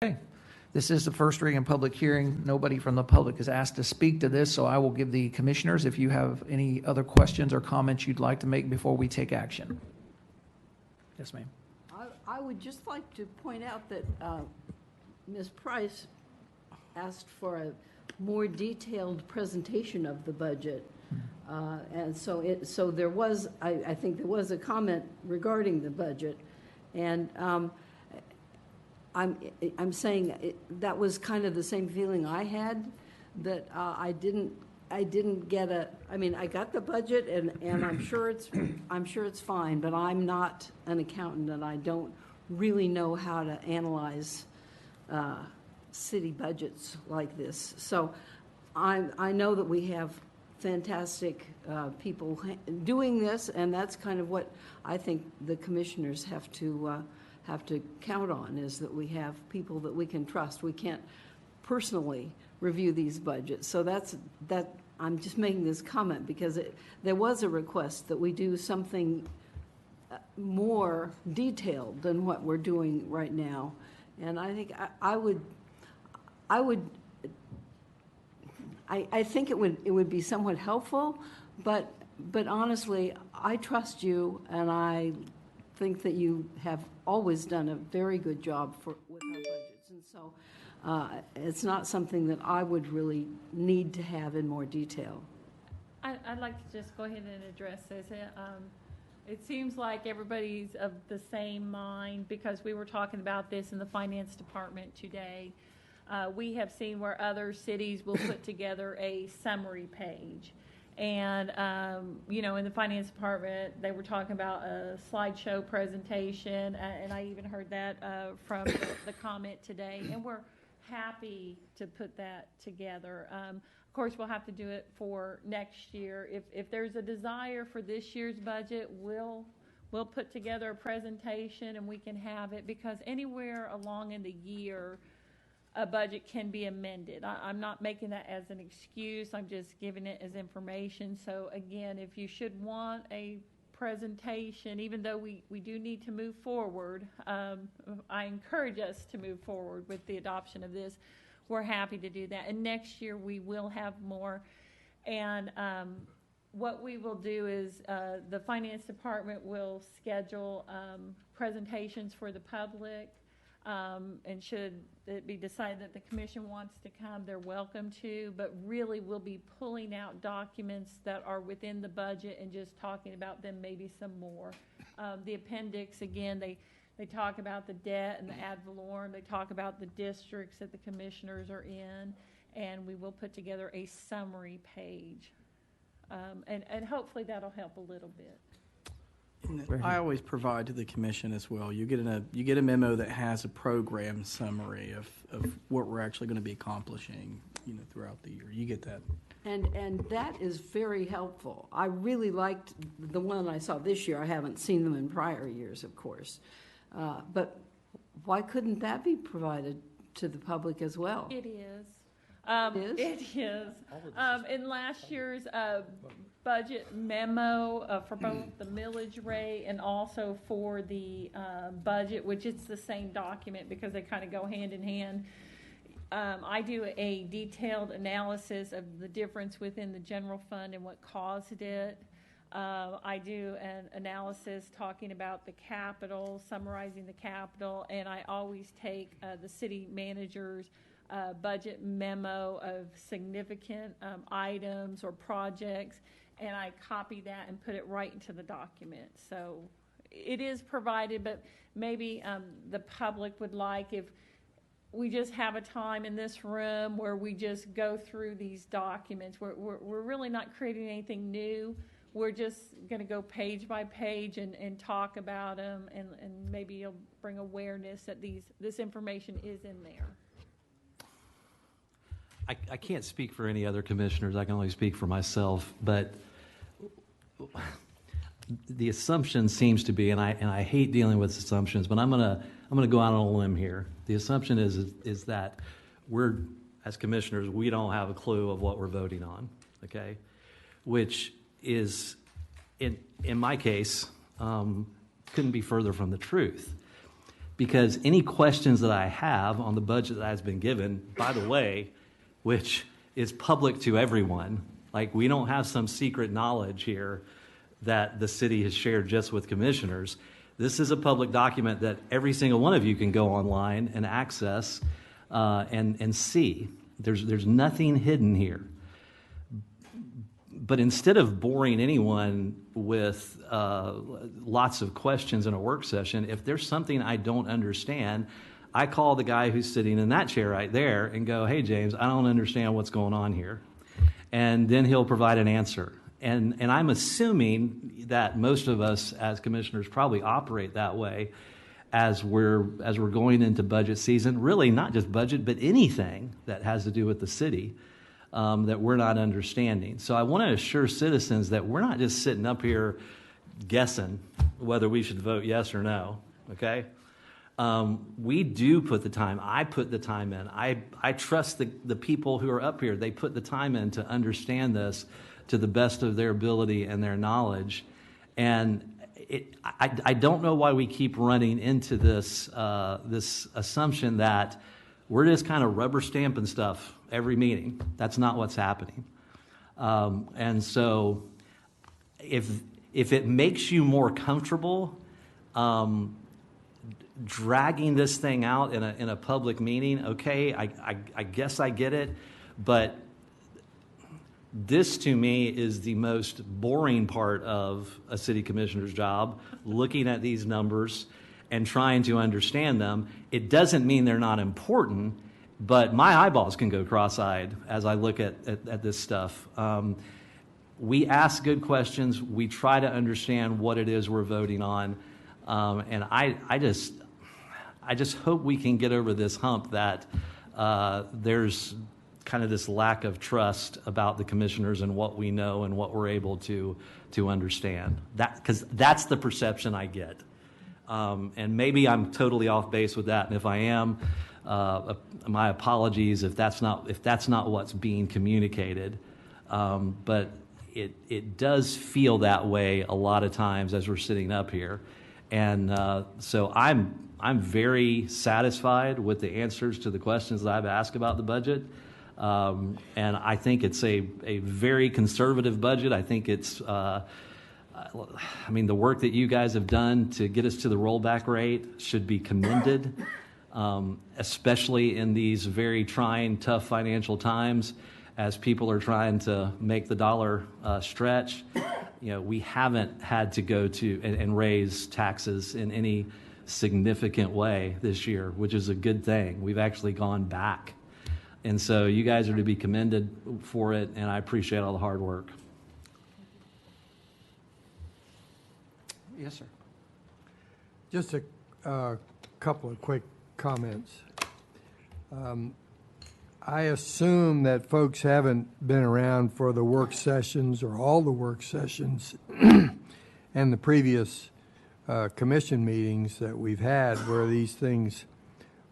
Okay. This is the first reading and public hearing. Nobody from the public is asked to speak to this, so I will give the commissioners if you have any other questions or comments you'd like to make before we take action. Yes, ma'am. I would just like to point out that Ms. Price asked for a more detailed presentation of the budget. And so there was, I think there was a comment regarding the budget. And I'm saying that was kind of the same feeling I had, that I didn't get I got the budget and I'm sure it's fine, but I'm not an accountant and I don't really know how to analyze city budgets like this. So I know that we have fantastic people doing this, and that's kind of what I think the commissioners have to count on, is that we have people that we can trust. We can't personally review these budgets. So that I'm just making this comment because there was a request that we do something more detailed than what we're doing right now. And I think I think it would be somewhat helpful, but honestly, I trust you, and I think that you have always done a very good job with our budgets, and so it's not something that I would really need to have in more detail. I'd like to just go ahead and address this. It seems like everybody's of the same mind, because we were talking about this in the finance department today. We have seen where other cities will put together a summary page. And, in the finance department, they were talking about a slideshow presentation, and I even heard that from the comment today. And we're happy to put that together. Of course, we'll have to do it for next year. If there's a desire for this year's budget, we'll put together a presentation and we can have it, because anywhere along in the year, a budget can be amended. I'm not making that as an excuse. I'm just giving it as information. So again, if you should want a presentation, even though we do need to move forward, I encourage us to move forward with the adoption of this. We're happy to do that. And next year we will have more. And what we will do is the finance department will schedule presentations for the public. And should it be decided that the commission wants to come, they're welcome to, but really we'll be pulling out documents that are within the budget and just talking about them, maybe some more. The appendix, again, they talk about the debt and the ad valorem. They talk about the districts that the commissioners are in, and we will put together a summary page. And hopefully that'll help a little bit. I always provide to the commission as well. You get a memo that has a program summary of what we're actually going to be accomplishing, throughout the year. You get that. And that is very helpful. I really liked the one I saw this year. I haven't seen them in prior years, of course. But why couldn't that be provided to the public as well? It is. It is? It is. In last year's budget memo for both the millage rate and also for the budget, which it's the same document because they kind of go hand in hand, I do a detailed analysis of the difference within the general fund and what caused it. I do an analysis talking about the capital, summarizing the capital, and I always take the city manager's budget memo of significant items or projects, and I copy that and put it right into the document. So it is provided, but maybe the public would like if we just have a time in this room where we just go through these documents. We're really not creating anything new. We're just going to go page by page and talk about them, and maybe you'll bring awareness that this information is in there. I can't speak for any other commissioners. I can only speak for myself. But the assumption seems to be, and I hate dealing with assumptions, but I'm gonna go out on a limb here. The assumption is that we're, as commissioners, we don't have a clue of what we're voting on, okay? Which is, in my case, couldn't be further from the truth. because any questions that I have on the budget that has been given, by the way, which is public to everyone, like we don't have some secret knowledge here that the city has shared just with commissioners. This is a public document that every single one of you can go online and access and see. There's nothing hidden here. But instead of boring anyone with lots of questions in a work session, if there's something I don't understand, I call the guy who's sitting in that chair right there and go, hey, James, I don't understand what's going on here. And then he'll provide an answer. And I'm assuming that most of us as commissioners probably operate that way as we're going into budget season, really not just budget, but anything that has to do with the city that we're not understanding. So I want to assure citizens that we're not just sitting up here guessing whether we should vote yes or no, okay? We do put the time. I put the time in. I trust the people who are up here. They put the time in to understand this to the best of their ability and their knowledge. And I don't know why we keep running into this assumption that we're just kind of rubber stamping stuff every meeting. That's not what's happening. And so if it makes you more comfortable dragging this thing out in a public meeting, okay, I guess I get it. But this, to me, is the most boring part of a city commissioner's job, looking at these numbers and trying to understand them. It doesn't mean they're not important, but my eyeballs can go cross-eyed as I look at this stuff. We ask good questions. We try to understand what it is we're voting on. And I just hope we can get over this hump that there's kind of this lack of trust about the commissioners and what we know and what we're able to understand. Because that's the perception I get. And maybe I'm totally off base with that. And if I am, my apologies if that's not what's being communicated. But it does feel that way a lot of times as we're sitting up here. And so I'm very satisfied with the answers to the questions that I've asked about the budget. And I think it's a very conservative budget. I think it's, the work that you guys have done to get us to the rollback rate should be commended, especially in these very trying, tough financial times as people are trying to make the dollar stretch. We haven't had to go to and raise taxes in any significant way this year, which is a good thing. We've actually gone back. And so you guys are to be commended for it, and I appreciate all the hard work. Yes, sir. Just a couple of quick comments. I assume that folks haven't been around for the work sessions or all the work sessions and the previous commission meetings that we've had where these things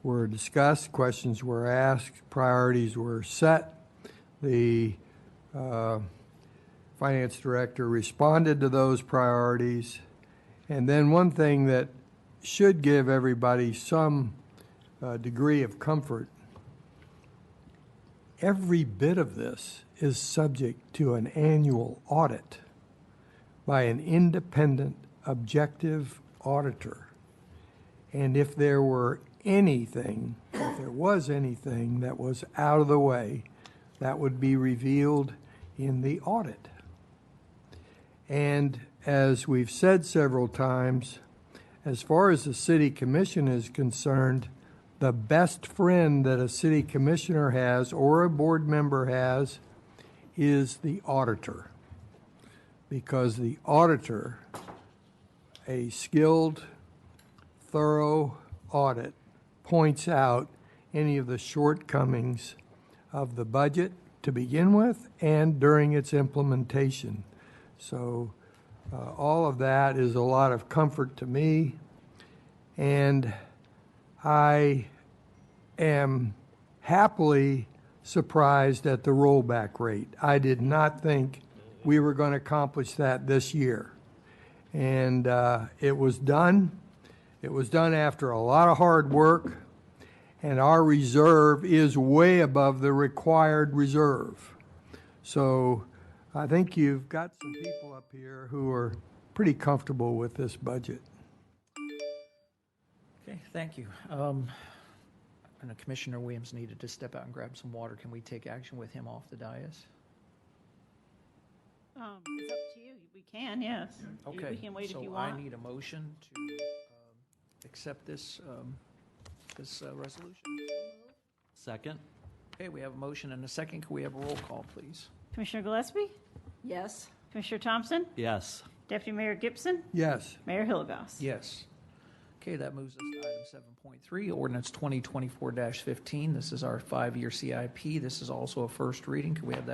were discussed, questions were asked, priorities were set. The finance director responded to those priorities. And then one thing that should give everybody some degree of comfort, every bit of this is subject to an annual audit by an independent, objective auditor. And if there was anything that was out of the way, that would be revealed in the audit. And as we've said several times, as far as the city commission is concerned, the best friend that a city commissioner has or a board member has is the auditor. Because the auditor, a skilled, thorough audit, points out any of the shortcomings of the budget to begin with and during its implementation. So all of that is a lot of comfort to me, and I am happily surprised at the rollback rate. I did not think we were going to accomplish that this year, and it was done. It was done after a lot of hard work, and our reserve is way above the required reserve. So I think you've got some people up here who are pretty comfortable with this budget. Okay, thank you. And Commissioner Williams needed to step out and grab some water. Can we take action with him off the dais? It's up to you. We can, yes. Okay. We can wait if you So I want. need a motion to accept this resolution. Second? Okay, we have a motion and a second. Can we have a roll call, please? Commissioner Gillespie? Yes? Commissioner Thompson? Yes. Deputy Mayor Gibson? Yes. Mayor Hilligoss? Yes. Okay, that moves us to item 7.3, ordinance 2024-15. This is our 5-year CIP. This is also a first reading. Can we have that